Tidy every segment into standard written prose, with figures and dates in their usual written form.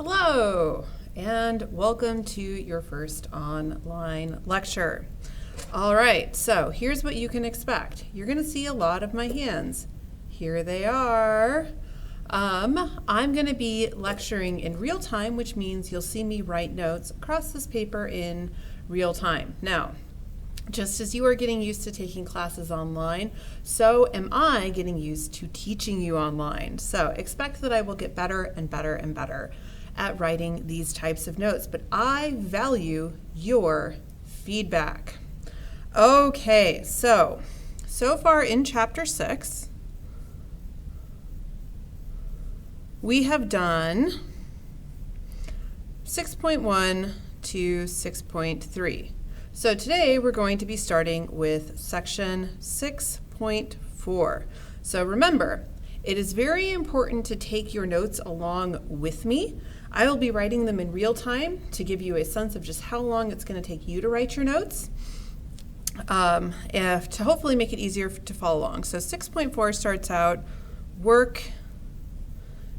Hello, and welcome to your first online lecture. All right, so here's what you can expect. You're going to see a lot of my hands. Here they are. I'm going to be lecturing in real time, which means you'll see me write notes across this paper in real time. Now, just as you are getting used to taking classes online, so am I getting used to teaching you online. So expect that I will get better and better and better at writing these types of notes, but I value your feedback. Okay, so far in Chapter 6, we have done 6.1 to 6.3. So today we're going to be starting with section 6.4. So remember, it is very important to take your notes along with me. I will be writing them in real time to give you a sense of just how long it's going to take you to write your notes, to hopefully make it easier to follow along. So 6.4 starts out work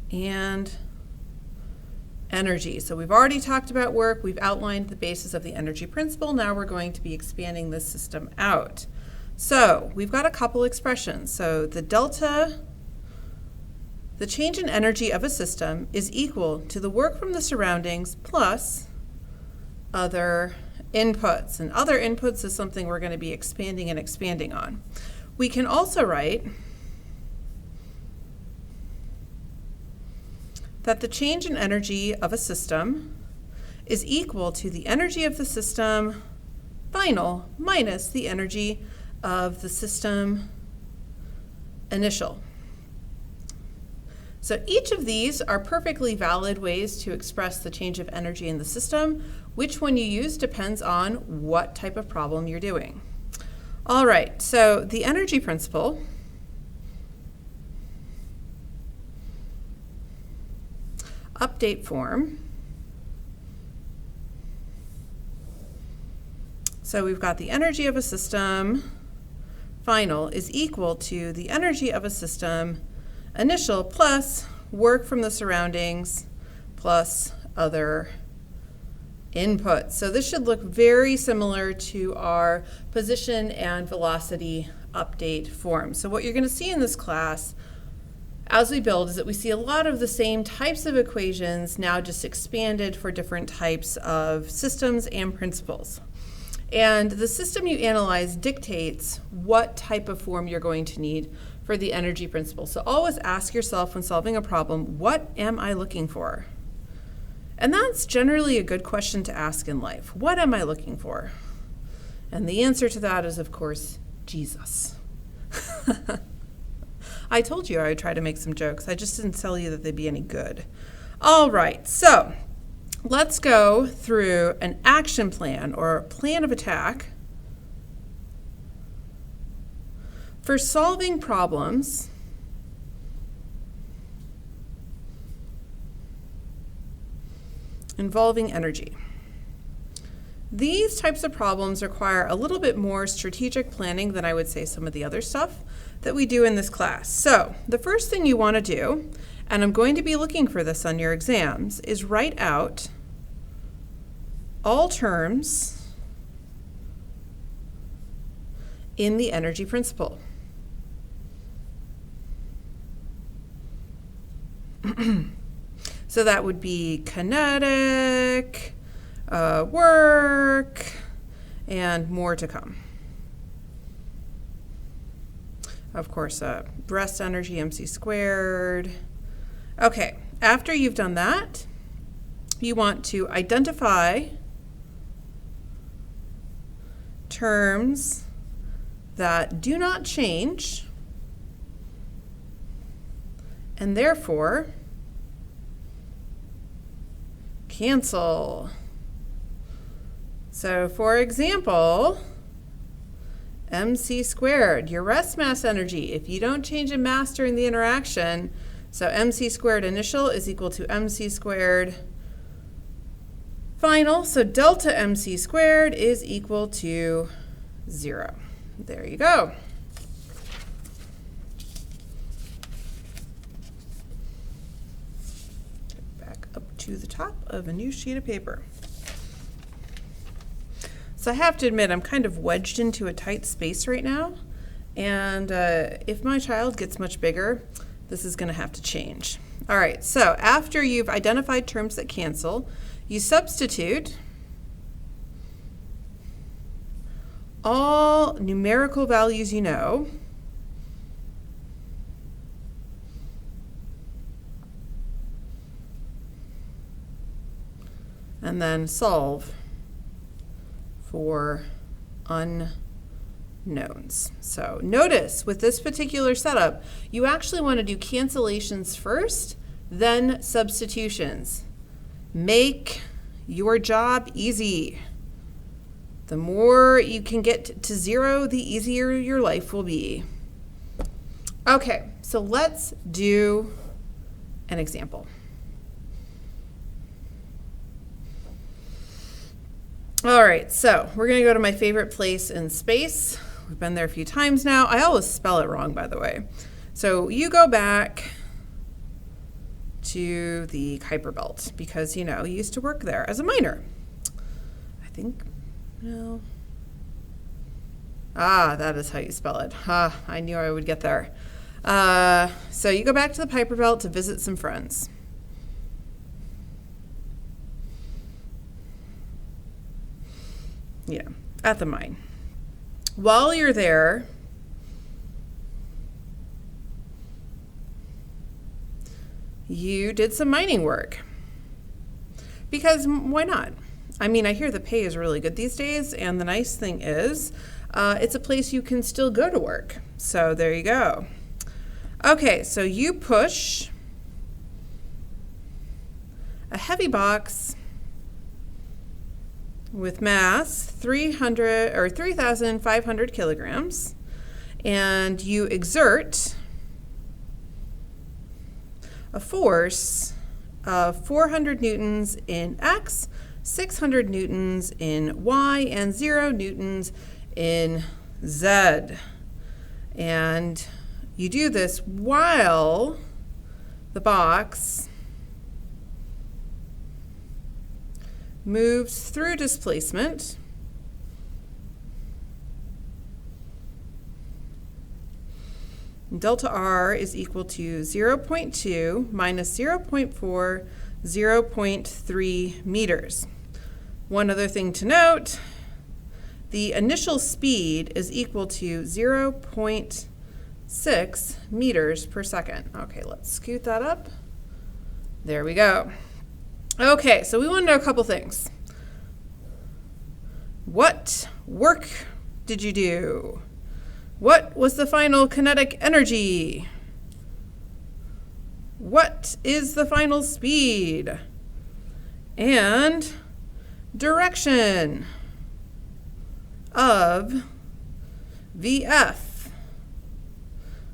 and energy. So we've already talked about work. We've outlined the basis of the energy principle. Now we're going to be expanding this system out. So we've got a couple expressions. So the change in energy of a system is equal to the work from the surroundings plus other inputs. And other inputs is something we're going to be expanding and expanding on. We can also write that the change in energy of a system is equal to the energy of the system final minus the energy of the system initial. So each of these are perfectly valid ways to express the change of energy in the system. Which one you use depends on what type of problem you're doing. All right, so the energy principle update form. So we've got the energy of a system final is equal to the energy of a system initial plus work from the surroundings plus other inputs. So this should look very similar to our position and velocity update form. So what you're going to see in this class as we build is that we see a lot of the same types of equations now just expanded for different types of systems and principles. And the system you analyze dictates what type of form you're going to need for the energy principle. So always ask yourself when solving a problem, what am I looking for? And that's generally a good question to ask in life. What am I looking for? And the answer to that is, of course, Jesus. I told you I would try to make some jokes. I just didn't tell you that they'd be any good. All right, so let's go through an action plan or a plan of attack for solving problems involving energy. These types of problems require a little bit more strategic planning than I would say some of the other stuff that we do in this class. So the first thing you want to do, and I'm going to be looking for this on your exams, is write out all terms in the energy principle. So that would be kinetic, work, and more to come. Of course, rest energy, mc squared. Okay, after you've done that, you want to identify terms that do not change and therefore cancel. So for example, mc squared, your rest mass energy, if you don't change in mass during the interaction, so mc squared initial is equal to mc squared final, so delta mc squared is equal to 0. There you go. Back up to the top of a new sheet of paper. So I have to admit, I'm kind of wedged into a tight space right now. And if my child gets much bigger, this is going to have to change. All right, so after you've identified terms that cancel, you substitute all numerical values you know and then solve for unknowns. So notice with this particular setup, you actually want to do cancellations first, then substitutions. Make your job easy. The more you can get to zero, the easier your life will be. Okay, so let's do an example. All right, so we're going to go to my favorite place in space. We've been there a few times now. I always spell it wrong, by the way. So you go back to the Kuiper Belt because, you know, you used to work there as a miner. I think, no. Ah, that is how you spell it. Ah, I knew I would get there. So you go back to the Kuiper Belt to visit some friends. Yeah, at the mine. While you're there, you did some mining work. Because why not? I mean, I hear the pay is really good these days, and the nice thing is, it's a place you can still go to work. So there you go. Okay, so you push a heavy box with mass 3,500 kilograms, and you exert a force of 400 newtons in X, 600 newtons in Y, and 0 newtons in Z. And you do this while the box moves through displacement delta R is equal to 0.2 minus 0.4, 0.3 meters. One other thing to note, the initial speed is equal to 0.6 meters per second. Okay, let's scoot that up. There we go. Okay, so we want to know a couple things. What work did you do? What was the final kinetic energy? What is the final speed? And direction of VF.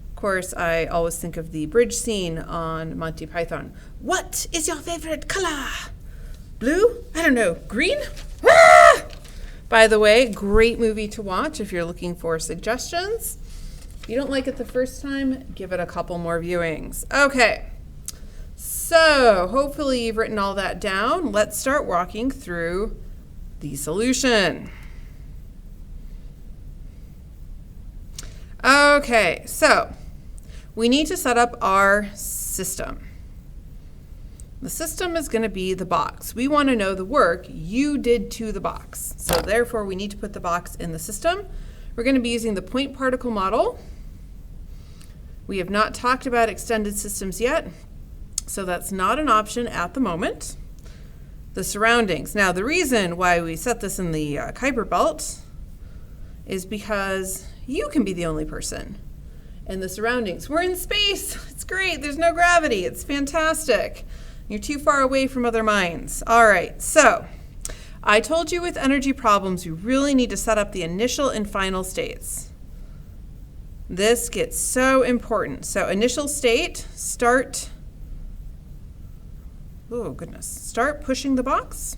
Of course, I always think of the bridge scene on Monty Python. What is your favorite color? Blue? I don't know. Green? Ah! By the way, great movie to watch if you're looking for suggestions. If you don't like it the first time, give it a couple more viewings. Okay, so hopefully you've written all that down. Let's start walking through the solution. Okay, so we need to set up our system. The system is going to be the box. We want to know the work you did to the box. So therefore, we need to put the box in the system. We're going to be using the point particle model. We have not talked about extended systems yet, so that's not an option at the moment. The surroundings. Now, the reason why we set this in the Kuiper Belt is because you can be the only person in the surroundings. We're in space. It's great. There's no gravity. It's fantastic. You're too far away from other mines. All right, so I told you with energy problems, you really need to set up the initial and final states. This gets so important. So initial state, start pushing the box.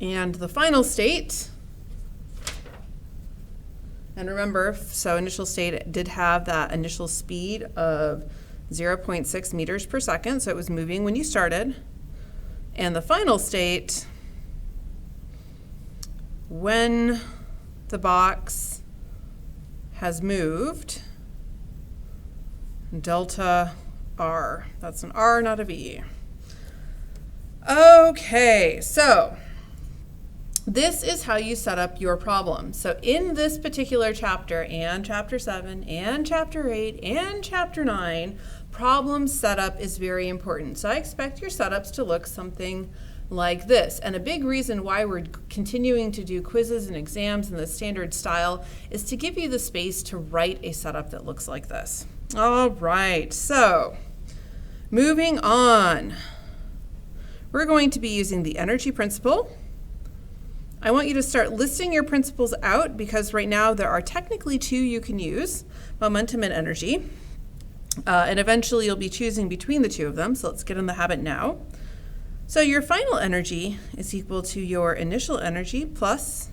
And the final state, and remember, so initial state did have that initial speed of 0.6 meters per second, so it was moving when you started. And the final state, when the box has moved, delta R. That's an R, not a V. Okay, so this is how you set up your problem. So in this particular chapter, and chapter 7, and chapter 8, and chapter 9, problem setup is very important. So I expect your setups to look something like this. And a big reason why we're continuing to do quizzes and exams in the standard style is to give you the space to write a setup that looks like this. All right, so moving on. We're going to be using the energy principle. I want you to start listing your principles out because right now there are technically 2 you can use, momentum and energy. And eventually you'll be choosing between the 2 of them, so let's get in the habit now. So your final energy is equal to your initial energy plus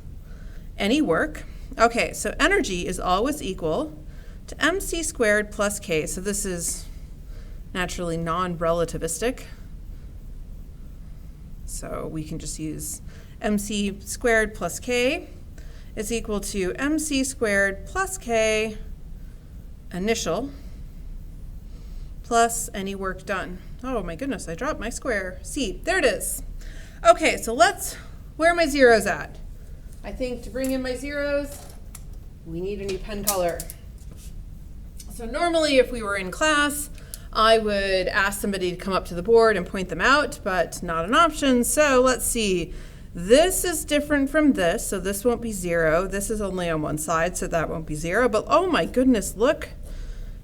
any work. Okay, so energy is always equal to mc squared plus k. So this is naturally non-relativistic. So we can just use mc squared plus k is equal to mc squared plus k initial plus any work done. Oh my goodness, I dropped my square. C, there it is. Okay, so where are my zeros at? I think to bring in my zeros, we need a new pen color. So normally if we were in class, I would ask somebody to come up to the board and point them out, but not an option. So let's see. This is different from this, so this won't be 0. This is only on one side, so that won't be 0. But oh my goodness, look,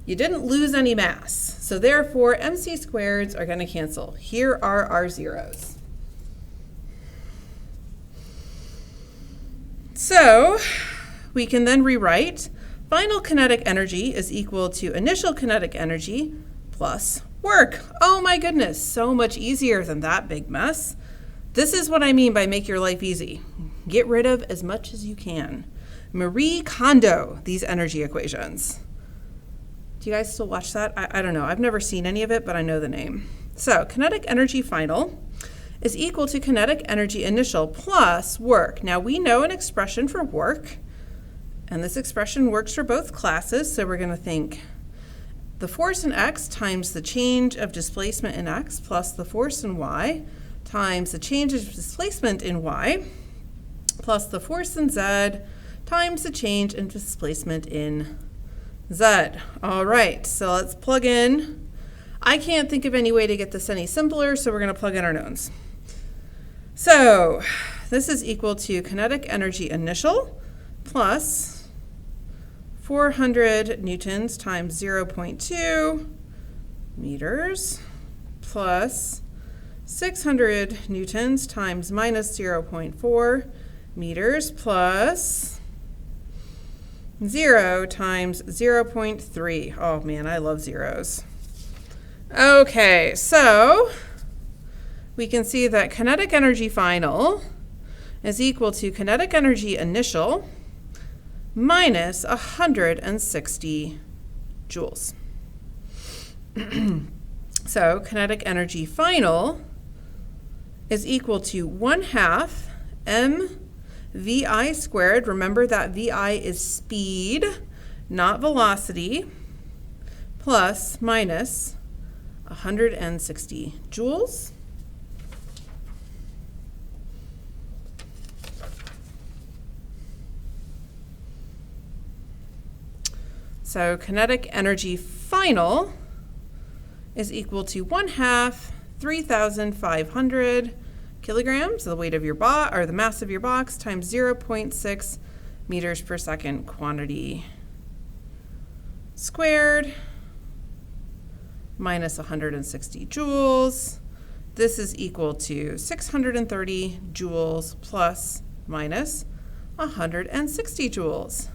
you didn't lose any mass. So therefore, mc squareds are going to cancel. Here are our zeros. So we can then rewrite final kinetic energy is equal to initial kinetic energy plus work. Oh my goodness, so much easier than that big mess. This is what I mean by make your life easy. Get rid of as much as you can. Marie Kondo, these energy equations. Do you guys still watch that? I don't know. I've never seen any of it, but I know the name. So kinetic energy final is equal to kinetic energy initial plus work. Now we know an expression for work, and this expression works for both classes, so we're going to think the force in x times the change of displacement in x plus the force in y times the change of displacement in y plus the force in z times the change in displacement in z. All right, so let's plug in. I can't think of any way to get this any simpler, so we're going to plug in our knowns. So this is equal to kinetic energy initial plus 400 newtons times 0.2 meters plus 600 newtons times minus 0.4 meters plus 0 times 0.3. Oh man, I love zeros. Okay, so we can see that kinetic energy final is equal to kinetic energy initial minus 160 joules. So kinetic energy final is equal to 1/2 mvi squared. Remember that vi is speed, not velocity, plus minus 160 joules. So kinetic energy final is equal to 1/2 3,500 kilograms, the weight of your box, or the mass of your box, times 0.6 meters per second quantity squared minus 160 joules. This is equal to 630 joules plus minus 160 joules,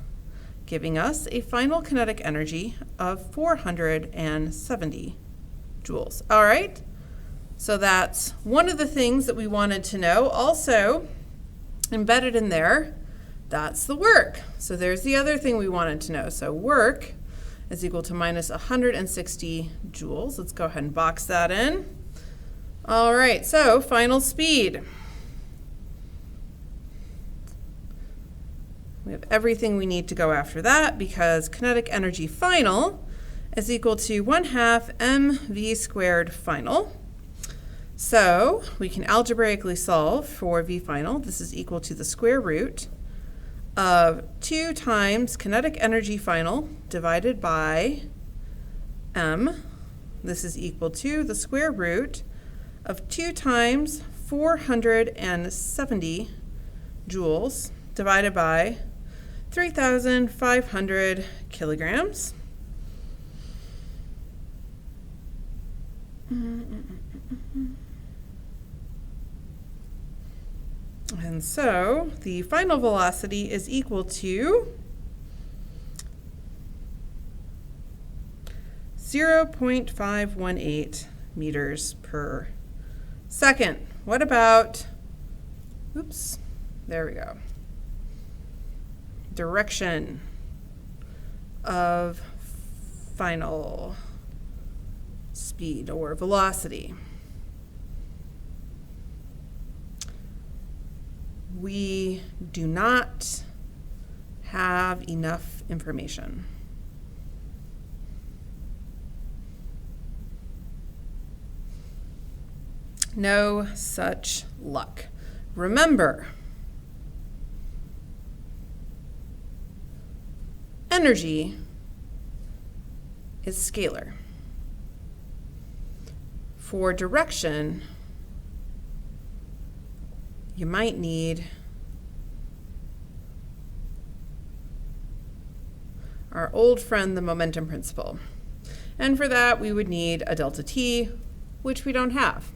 giving us a final kinetic energy of 470 joules. All right, so that's one of the things that we wanted to know. Also, embedded in there, that's the work. So there's the other thing we wanted to know. So work is equal to minus 160 joules. Let's go ahead and box that in. All right, so final speed. We have everything we need to go after that because kinetic energy final is equal to 1/2 mv squared final. So we can algebraically solve for v final. This is equal to the square root of 2 times kinetic energy final divided by m. This is equal to the square root of 2 times 470 joules divided by 3,500 kilograms. And so the final velocity is equal to 0.518 meters per second. What about, oops, there we go. Direction of final speed or velocity. We do not have enough information. No such luck. Remember, energy is scalar. For direction, you might need our old friend, the momentum principle. And for that, we would need a delta t, which we don't have.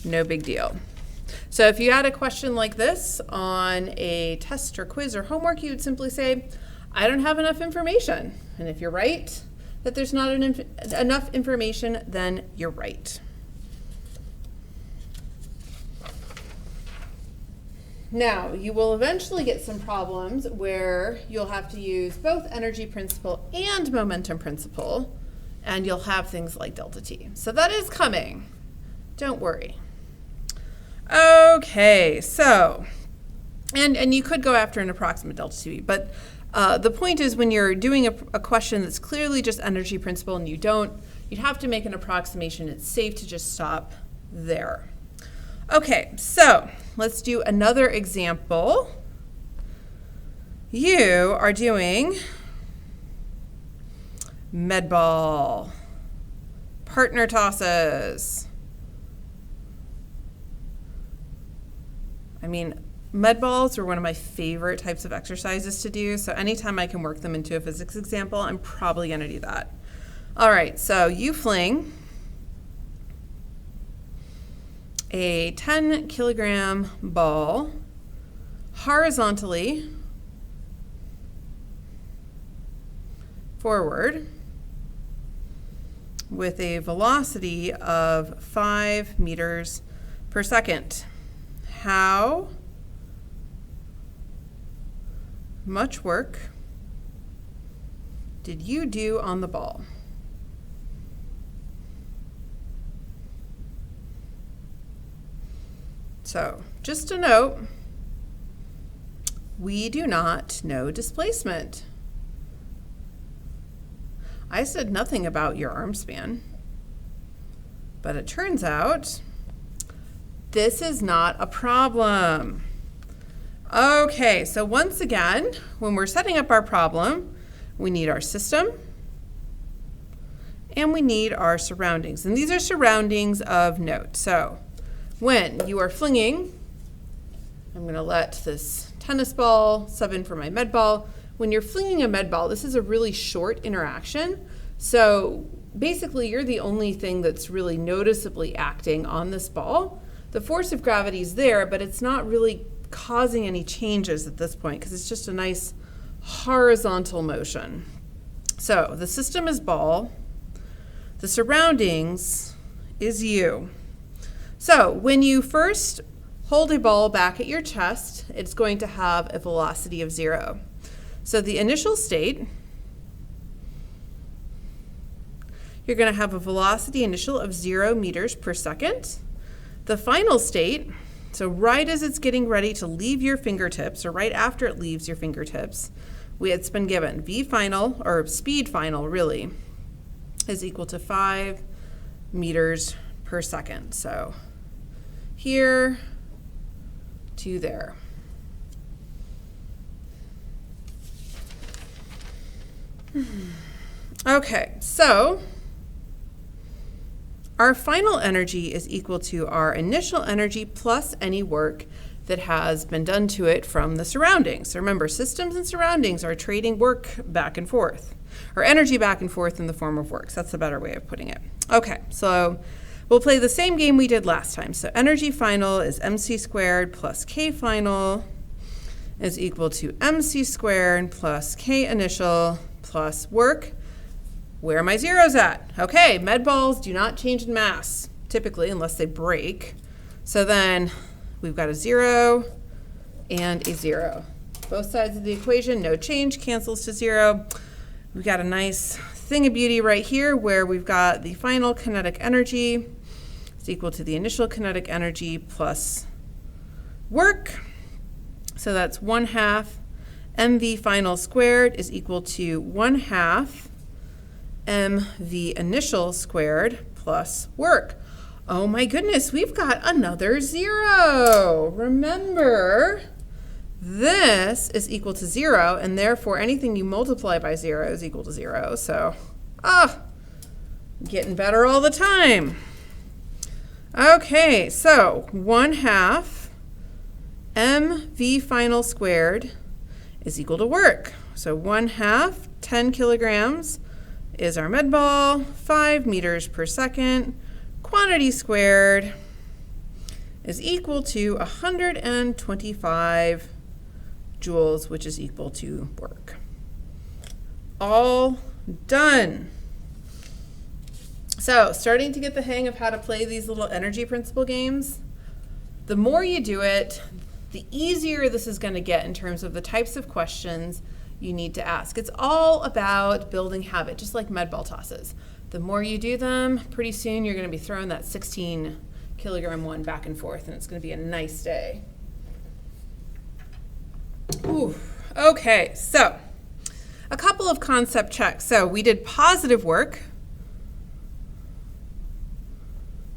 No big deal. So if you had a question like this on a test or quiz or homework, you would simply say, I don't have enough information. And if you're right that there's not enough information, then you're right. Now, you will eventually get some problems where you'll have to use both energy principle and momentum principle, and you'll have things like delta t. So that is coming. Don't worry. Okay, so, and you could go after an approximate delta t, but the point is when you're doing a question that's clearly just energy principle and you'd have to make an approximation. It's safe to just stop there. Okay, so let's do another example. You are doing med ball, partner tosses. I mean, med balls are one of my favorite types of exercises to do, so anytime I can work them into a physics example, I'm probably going to do that. All right, so you fling a 10 kilogram ball horizontally forward with a velocity of 5 meters per second. How much work did you do on the ball? So, just a note, we do not know displacement. I said nothing about your arm span, but it turns out this is not a problem. Okay, so once again, when we're setting up our problem, we need our system and we need our surroundings. And these are surroundings of note. So when you are flinging, I'm going to let this tennis ball sub in for my med ball. When you're flinging a med ball, this is a really short interaction. So basically, you're the only thing that's really noticeably acting on this ball. The force of gravity is there, but it's not really causing any changes at this point because it's just a nice horizontal motion. So the system is ball. The surroundings is you. So when you first hold a ball back at your chest, it's going to have a velocity of 0. So the initial state you're going to have a velocity initial of 0 meters per second. The final state, so right as it's getting ready to leave your fingertips, or right after it leaves your fingertips, it's been given v final, or speed final really, is equal to 5 meters per second. So here to there. Okay, so our final energy is equal to our initial energy plus any work that has been done to it from the surroundings. So remember, systems and surroundings are trading work back and forth, or energy back and forth in the form of work. So that's a better way of putting it. Okay, so we'll play the same game we did last time. So energy final is mc squared plus k final is equal to mc squared plus k initial plus work. Where are my zeros at? Okay, med balls do not change in mass, typically, unless they break. So then we've got a 0 and a 0. Both sides of the equation, no change, cancels to 0. We've got a nice thing of beauty right here where we've got the final kinetic energy is equal to the initial kinetic energy plus work. So that's 1/2 mv final squared is equal to 1/2 mv initial squared plus work. Oh my goodness, we've got another 0. Remember, this is equal to 0, and therefore anything you multiply by 0 is equal to 0. So, getting better all the time. Okay, so 1/2 mv final squared is equal to work. So 1/2, 10 kilograms is our med ball, 5 meters per second. Quantity squared is equal to 125 joules, which is equal to work. All done. So starting to get the hang of how to play these little energy principle games. The more you do it, the easier this is going to get in terms of the types of questions you need to ask. It's all about building habit, just like med ball tosses. The more you do them, pretty soon you're going to be throwing that 16 kilogram one back and forth, and it's going to be a nice day. Ooh. Okay, so a couple of concept checks. So we did positive work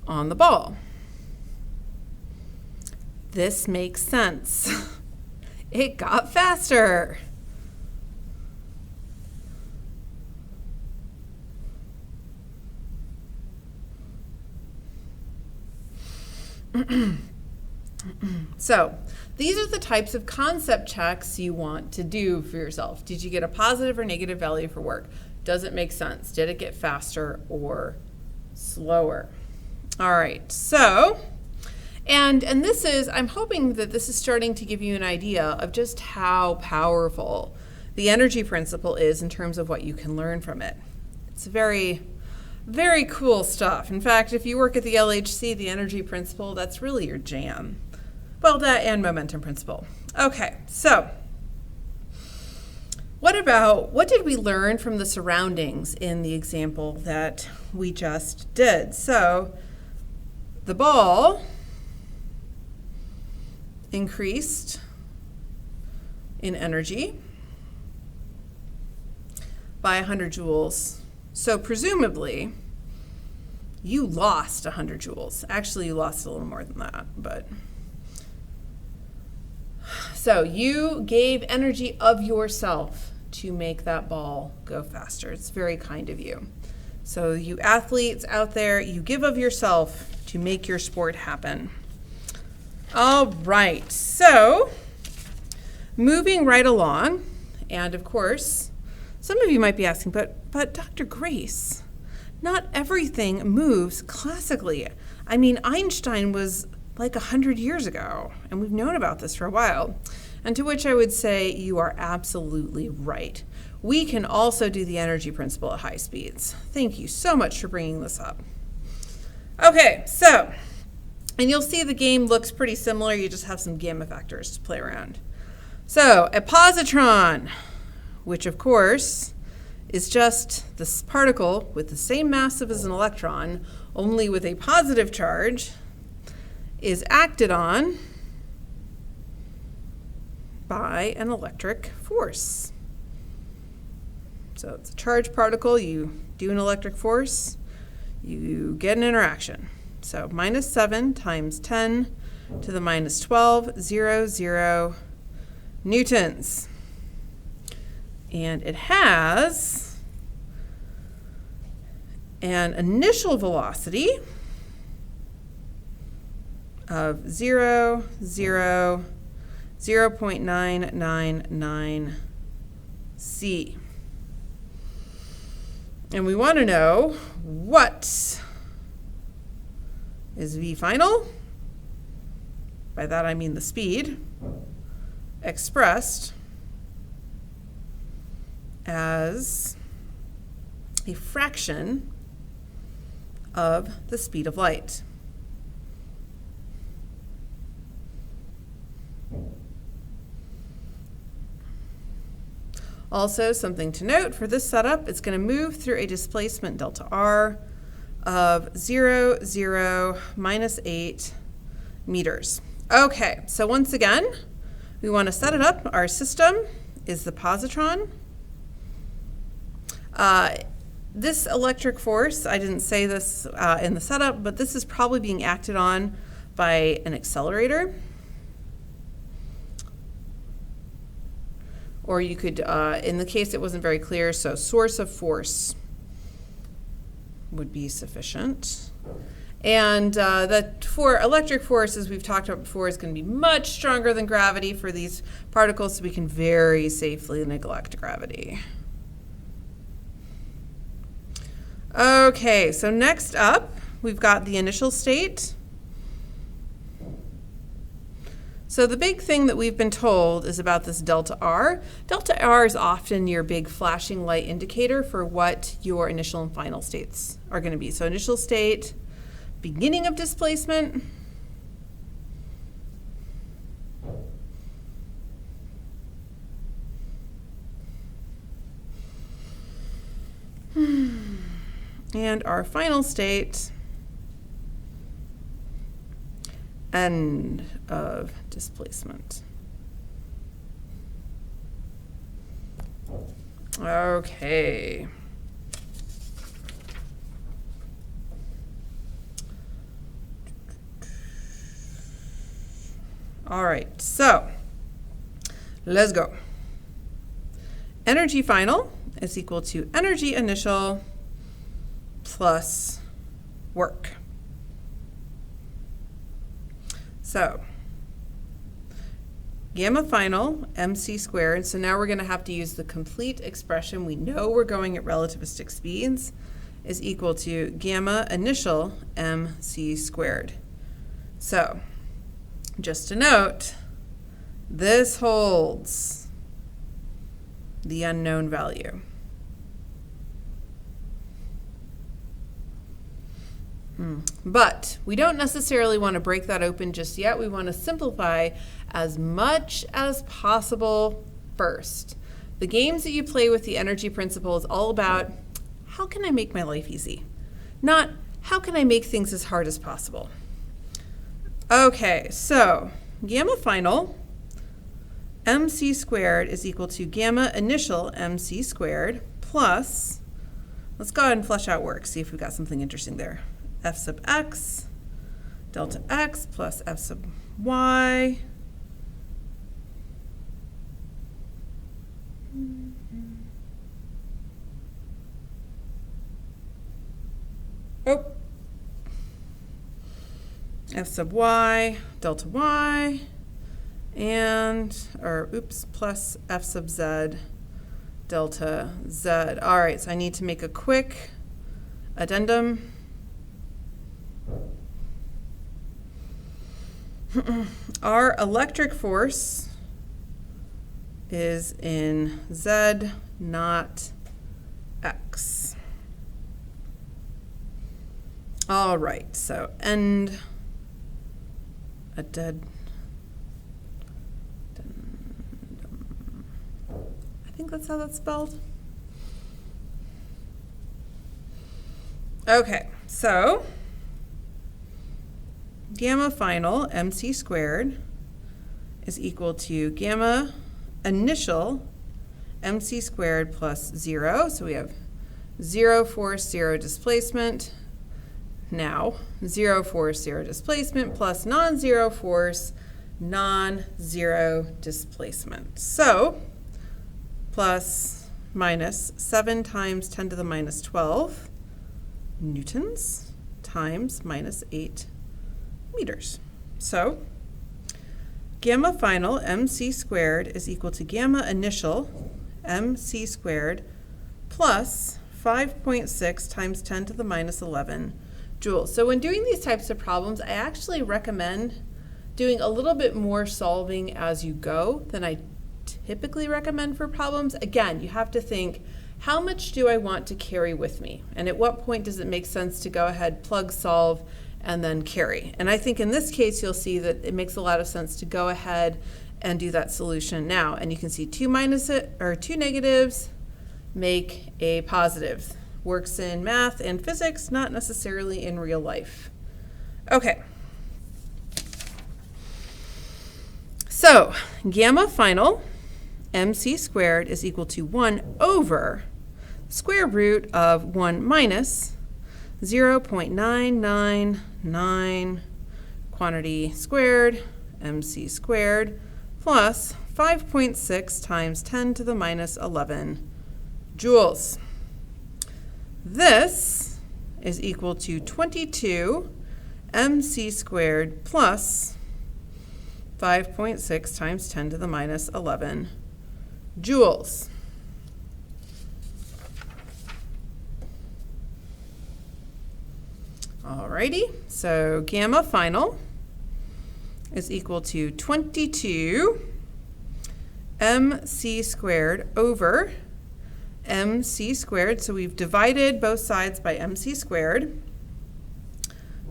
on the ball. This makes sense. It got faster. So these are the types of concept checks you want to do for yourself. Did you get a positive or negative value for work? Does it make sense? Did it get faster or slower? All right, so, and this is, I'm hoping that this is starting to give you an idea of just how powerful the energy principle is in terms of what you can learn from it. It's very, very cool stuff. In fact, if you work at the LHC, the energy principle, that's really your jam. Well, that and momentum principle. Okay, so what did we learn from the surroundings in the example that we just did? So the ball increased in energy by 100 joules. So presumably, you lost 100 joules. Actually, you lost a little more than that, but. So you gave energy of yourself to make that ball go faster. It's very kind of you. So you athletes out there, you give of yourself to make your sport happen. All right, so moving right along, and of course, some of you might be asking, but Dr. Grace, not everything moves classically. I mean, Einstein was like 100 years ago, and we've known about this for a while. And to which I would say you are absolutely right. We can also do the energy principle at high speeds. Thank you so much for bringing this up. Okay, so, and you'll see the game looks pretty similar. You just have some gamma factors to play around. So a positron, which of course is just this particle with the same mass as an electron, only with a positive charge, is acted on by an electric force. So it's a charged particle, you do an electric force, you get an interaction. So minus 7 times 10 to the minus 12, 0 newtons. And it has an initial velocity of 0.999 c. And we want to know what is V final, by that I mean the speed, expressed as a fraction of the speed of light. Also, something to note for this setup, it's going to move through a displacement delta R of 0, minus 8 meters. Okay, so once again, we want to set it up. Our system is the positron. This electric force, I didn't say this in the setup, but this is probably being acted on by an accelerator. Or you could, in the case it wasn't very clear, so source of force would be sufficient. And for electric force, as we've talked about before, is going to be much stronger than gravity for these particles, so we can very safely neglect gravity. Okay, so next up, we've got the initial state. So the big thing that we've been told is about this delta R. Delta R is often your big flashing light indicator for what your initial and final states are going to be. So initial state, beginning of displacement, and our final state, end of displacement. Okay. All right, so let's go. Energy final is equal to energy initial plus work. So gamma final, mc squared, so now we're going to have to use the complete expression. We know we're going at relativistic speeds, is equal to gamma initial mc squared. So just to note, this holds the unknown value. But we don't necessarily want to break that open just yet. We want to simplify as much as possible first. The games that you play with the energy principle is all about how can I make my life easy, not how can I make things as hard as possible. Okay, so gamma final mc squared is equal to gamma initial mc squared plus, let's go ahead and flesh out work, see if we've got something interesting there. F sub x delta x plus f sub y f sub y delta y plus f sub z delta z. All right, so I need to make a quick addendum. Our electric force is in Z, not X. All right, so end a dead. I think that's how that's spelled. Okay, so gamma final MC squared is equal to gamma initial MC squared plus 0. So we have 0 force, 0 displacement. Now, 0 force, 0 displacement plus non-zero force, non-zero displacement. So, plus minus 7 times 10 to the minus 12 newtons times minus 8 meters. So, gamma final MC squared is equal to gamma initial MC squared plus 5.6 times 10 to the minus 11 joules. So when doing these types of problems, I actually recommend doing a little bit more solving as you go than I typically recommend for problems. Again, you have to think, how much do I want to carry with me? And at what point does it make sense to go ahead, plug, solve, and then carry? And I think in this case, you'll see that it makes a lot of sense to go ahead and do that solution now. And you can see two negatives make a positive. Works in math and physics, not necessarily in real life. Okay. So gamma final MC squared is equal to 1 over square root of 1 minus 0.999 quantity squared MC squared plus 5.6 times 10 to the minus 11 joules. This is equal to 22 MC squared plus 5.6 times 10 to the minus 11 joules. Alrighty, so gamma final is equal to 22 MC squared over MC squared, so we've divided both sides by MC squared,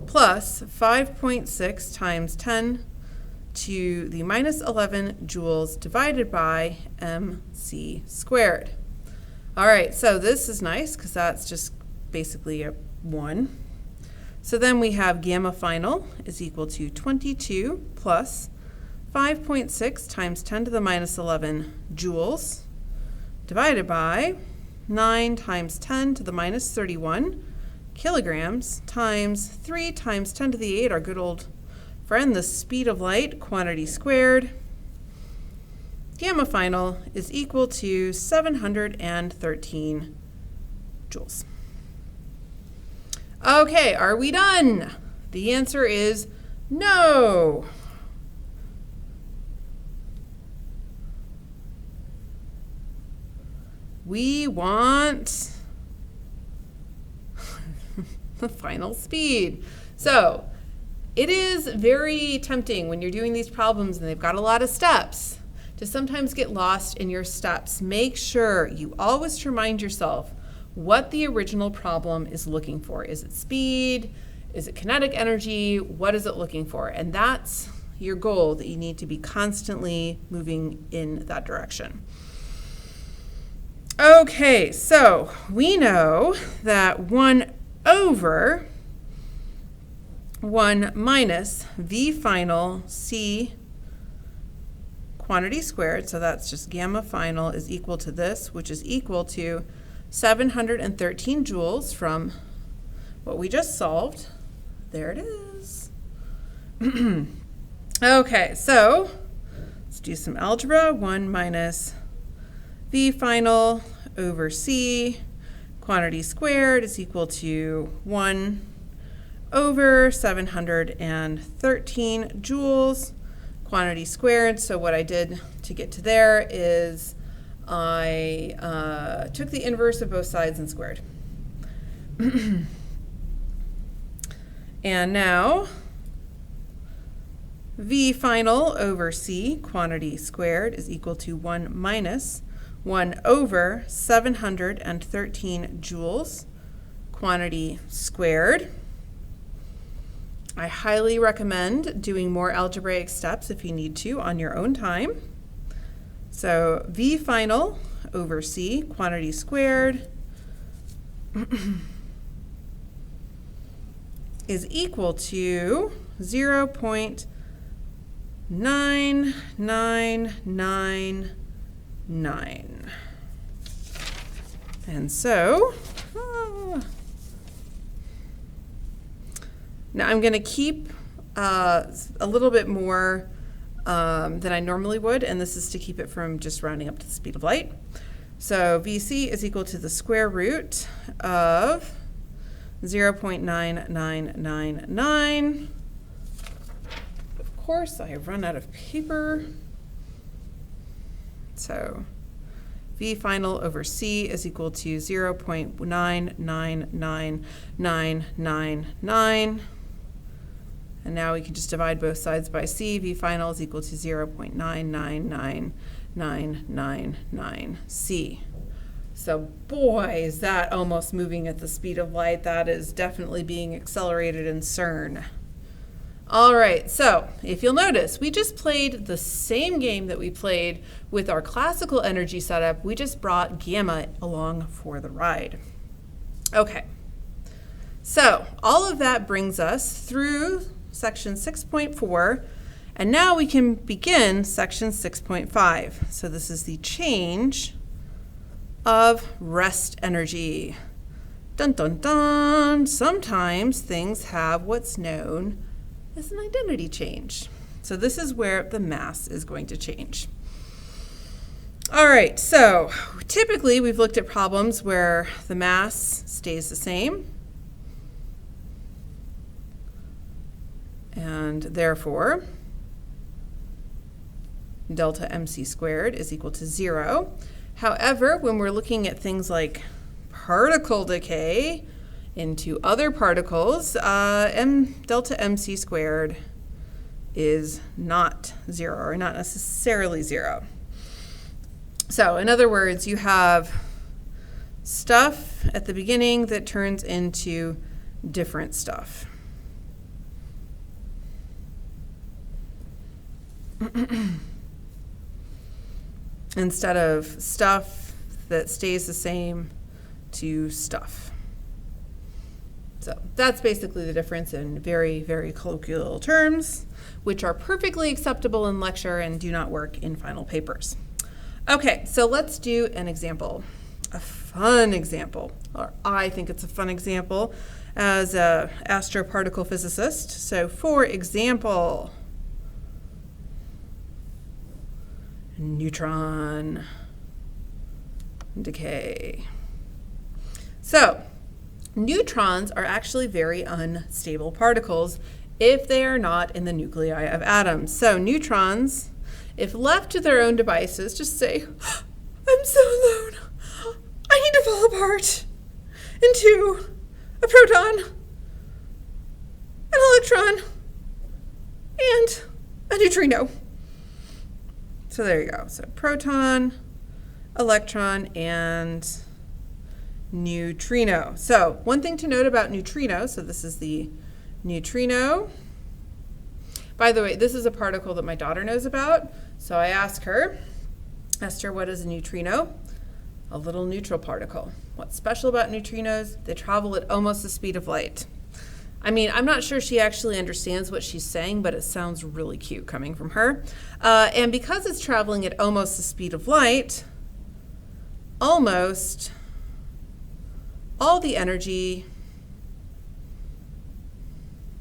plus 5.6 times 10 to the minus 11 joules divided by MC squared. All right, so this is nice because that's just basically a 1. So then we have gamma final is equal to 22 plus 5.6 times 10 to the minus 11 joules divided by 9 times 10 to the minus 31 kilograms times 3 times 10 to the 8, our good old friend, the speed of light, quantity squared. Gamma final is equal to 713 joules. Okay, are we done? The answer is no. We want the final speed. So it is very tempting when you're doing these problems and they've got a lot of steps to sometimes get lost in your steps. Make sure you always remind yourself what the original problem is looking for. Is it speed? Is it kinetic energy? What is it looking for? And that's your goal, that you need to be constantly moving in that direction. Okay, so we know that 1 over 1 minus V final C quantity squared, so that's just gamma final, is equal to this, which is equal to 713 joules from what we just solved. There it is. Okay, so let's do some algebra. 1 minus V final over C quantity squared is equal to 1 over 713 joules quantity squared. So what I did to get to there is I took the inverse of both sides and squared. And now V final over C quantity squared is equal to 1 minus 1 over 713 joules quantity squared. I highly recommend doing more algebraic steps if you need to on your own time. So V final over C quantity squared is equal to 0.9999. And so, now I'm going to keep a little bit more than I normally would, and this is to keep it from just rounding up to the speed of light. So VC is equal to the square root of 0.9999. Of course, I have run out of paper. So V final over C is equal to 0.999999. And now we can just divide both sides by C. V final is equal to 0.999999C. So boy, is that almost moving at the speed of light. That is definitely being accelerated in CERN. All right, so if you'll notice, we just played the same game that we played with our classical energy setup. We just brought gamma along for the ride. Okay, so all of that brings us through section 6.4, and now we can begin section 6.5. So this is the change of rest energy. Dun dun dun! Sometimes things have what's known as an identity change. So this is where the mass is going to change. All right, so typically we've looked at problems where the mass stays the same, and therefore delta mc squared is equal to 0. However, when we're looking at things like particle decay into other particles, delta mc squared is not 0, or not necessarily 0. So in other words, you have stuff at the beginning that turns into different stuff. Instead of stuff that stays the same to stuff. So that's basically the difference in very, very colloquial terms, which are perfectly acceptable in lecture and do not work in final papers. Okay, so let's do an example, a fun example, or I think it's a fun example as an astroparticle physicist. So for example, neutron decay. So neutrons are actually very unstable particles if they are not in the nuclei of atoms. So neutrons, if left to their own devices, just say, I'm so alone. I need to fall apart into a proton, an electron, and a neutrino. So there you go. So proton, electron, and neutrino. So one thing to note about neutrino, so this is the neutrino. By the way, this is a particle that my daughter knows about. So I asked her, Esther, what is a neutrino? A little neutral particle. What's special about neutrinos? They travel at almost the speed of light. I mean, I'm not sure she actually understands what she's saying, but it sounds really cute coming from her. And because it's traveling at almost the speed of light, almost all the energy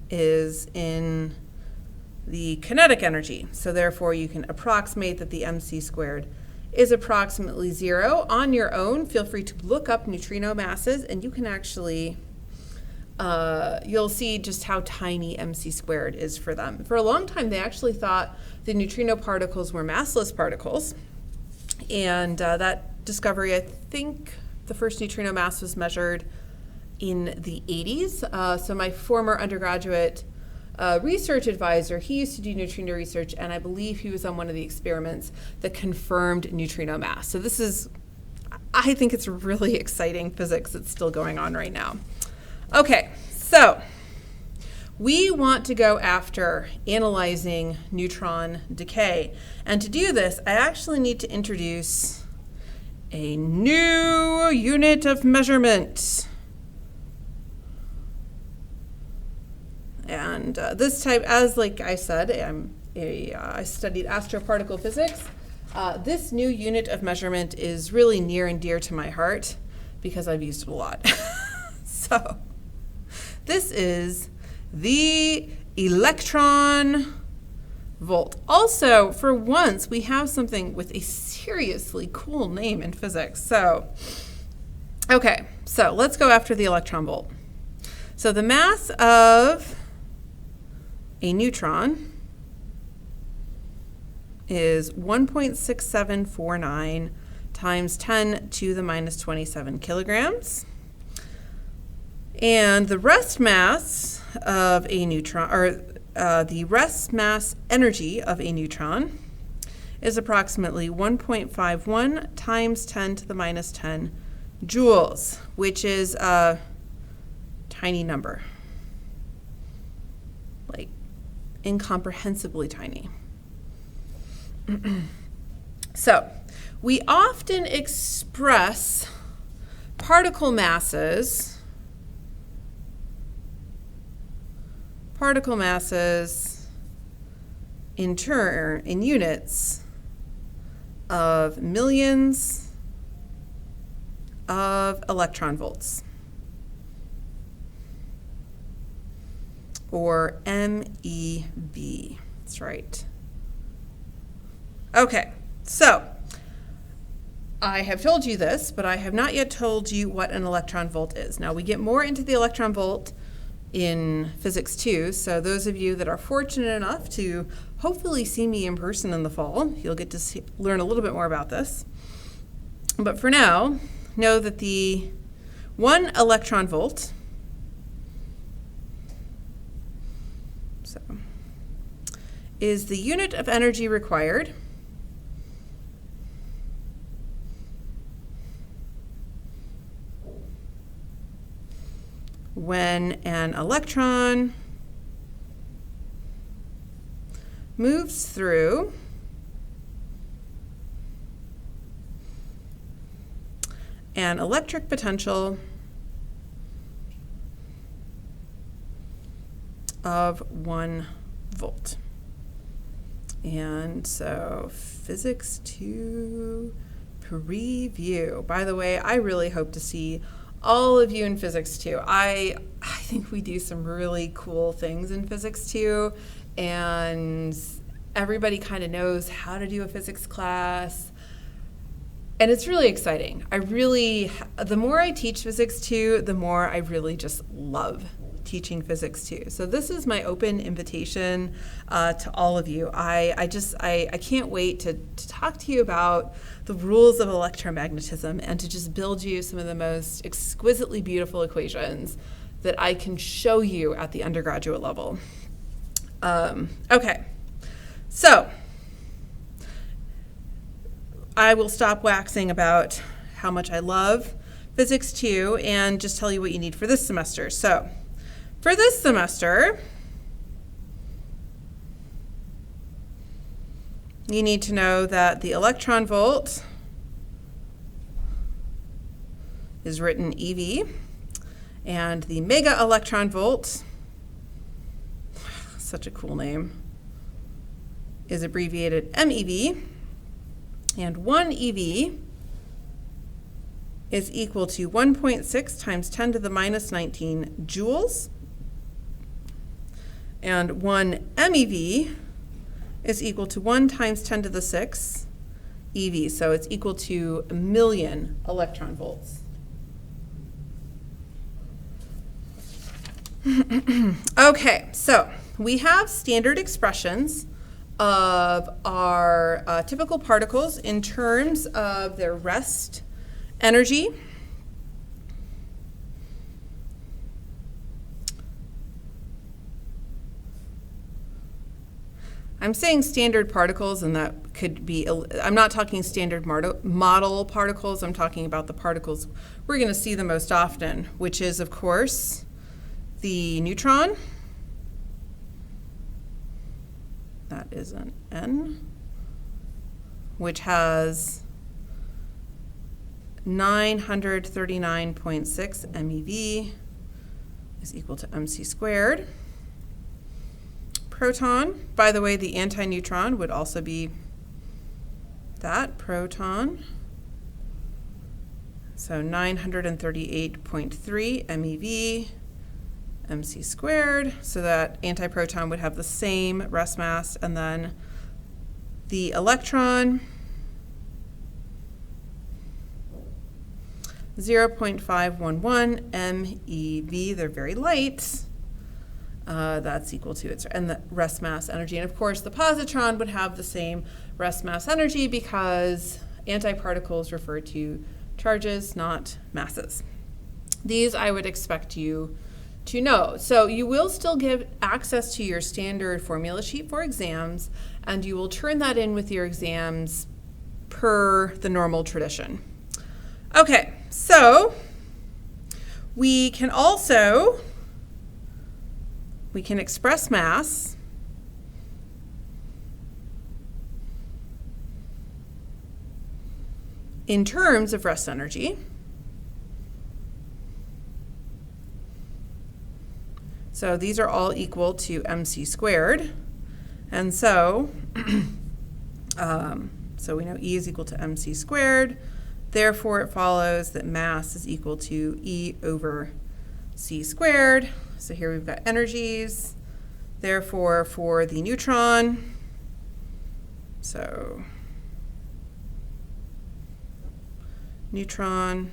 is in the kinetic energy. So therefore, you can approximate that the mc squared is approximately 0. On your own, feel free to look up neutrino masses, and you can actually you'll see just how tiny mc squared is for them. For a long time, they actually thought the neutrino particles were massless particles. And that discovery, I think the first neutrino mass was measured in the 80s. So my former undergraduate research advisor, he used to do neutrino research, and I believe he was on one of the experiments that confirmed neutrino mass. So this is, I think it's really exciting physics that's still going on right now. Okay, so we want to go after analyzing neutron decay. And to do this, I actually need to introduce a new unit of measurement. And this type, as like I said, I studied astroparticle physics. This new unit of measurement is really near and dear to my heart because I've used it a lot. So this is the electron volt. Also, for once, we have something with a seriously cool name in physics. So, okay, so let's go after the electron volt. So the mass of a neutron is 1.6749 times 10 to the minus 27 kilograms. And the rest mass of a neutron, or the rest mass energy of a neutron is approximately 1.51 times 10 to the minus 10 joules, which is a tiny number, like incomprehensibly tiny. So we often express particle masses in units of millions of electron volts, or MeV. That's right. Okay, so I have told you this, but I have not yet told you what an electron volt is. Now, we get more into the electron volt in Physics 2, so those of you that are fortunate enough to hopefully see me in person in the fall, you'll get to learn a little bit more about this. But for now, know that the 1 electron volt is the unit of energy required when an electron moves through an electric potential of 1 volt. And so Physics 2 preview. By the way, I really hope to see all of you in Physics 2. I think we do some really cool things in Physics 2, and everybody kind of knows how to do a physics class. And it's really exciting. The more I teach Physics 2, the more I really just love teaching Physics 2. So this is my open invitation to all of you. I can't wait to talk to you about the rules of electromagnetism and to just build you some of the most exquisitely beautiful equations that I can show you at the undergraduate level. Okay, so I will stop waxing about how much I love Physics 2 and just tell you what you need for this semester. So for this semester, you need to know that the electron volt is written EV, and the mega electron volt, such a cool name, is abbreviated MeV, and 1 EV is equal to 1.6 times 10 to the minus 19 joules, and 1 MeV is equal to 1 times 10 to the 6 EV, so it's equal to 1 million electron volts. Okay, so we have standard expressions of our typical particles in terms of their rest energy. I'm saying standard particles, and that could be, I'm not talking standard model particles, I'm talking about the particles we're going to see the most often, which is, of course, the neutron. That is an N, which has 939.6 MeV is equal to mc squared. proton. By the way, the antineutron would also be that proton. So 938.3 MeV mc squared. So that antiproton would have the same rest mass, and then the electron 0.511 MeV. They're very light. That's equal to its, and the rest mass energy. And of course, the positron would have the same rest mass energy because antiparticles refer to charges, not masses. These I would expect you to know. So you will still give access to your standard formula sheet for exams, and you will turn that in with your exams per the normal tradition. Okay, so we can express mass in terms of rest energy. So these are all equal to mc squared. And so, so we know E is equal to mc squared. Therefore, it follows that mass is equal to E over c squared. So here we've got energies. Therefore, for the neutron, so neutron